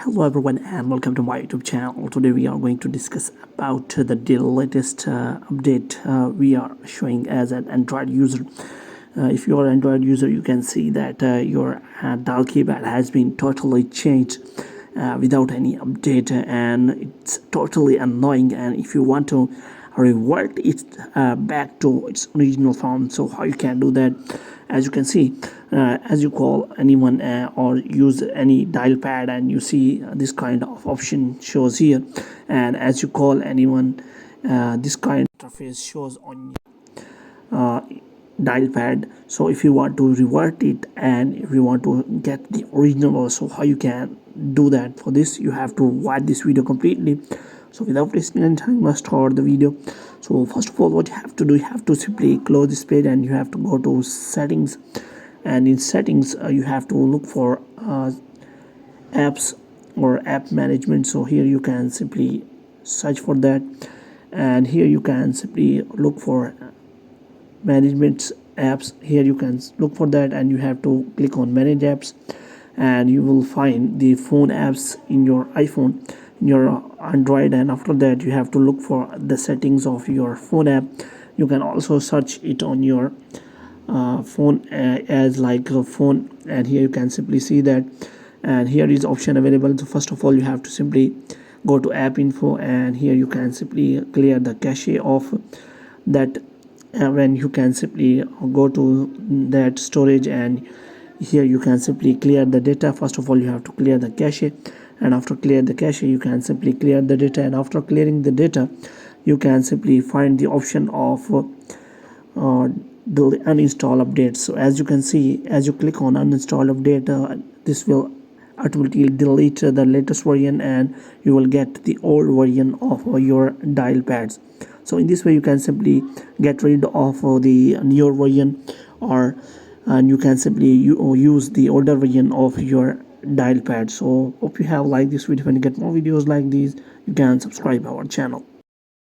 Hello everyone and welcome to my YouTube channel. Today we are going to discuss about the latest update we are showing as an Android user. If you are an Android user, you can see that your dial keypad has been totally changed without any update, and it's totally annoying. And if you want to revert it back to its original form, so how you can do that? As you can see, as you call anyone or use any dial pad, and you see this kind of option shows here, and as you call anyone, this kind of interface shows on uh, dial pad. So if you want to revert it and if you want to get the original also, how you can do that? For this you have to watch this video completely. So without wasting any time, let's start the video. So first of all, what you have to do, you have to simply close this page and you have to go to settings, and in settings you have to look for apps or app management. So here you can simply search for that, and here you can simply look for management apps. Here you can look for that and you have to click on manage apps, and you will find the phone apps in your iPhone, in your Android, and after that you have to look for the settings of your phone app. You can also search it on your phone as like a phone, and here you can simply see that, and here is option available. So first of all, you have to simply go to app info, and here you can simply clear the cache of that. When you can simply go to that storage, and here you can simply clear the data. First of all, you have to clear the cache, and after clear the cache you can simply clear the data, and after clearing the data you can simply find the option of the uninstall update. So as you can see, as you click on uninstall update, this will automatically delete the latest version and you will get the old version of your dial pads. So in this way you can simply get rid of the newer version, or and you can simply use the older version of your dial pad. So hope you have liked this video. When you get more videos like these, you can subscribe our channel.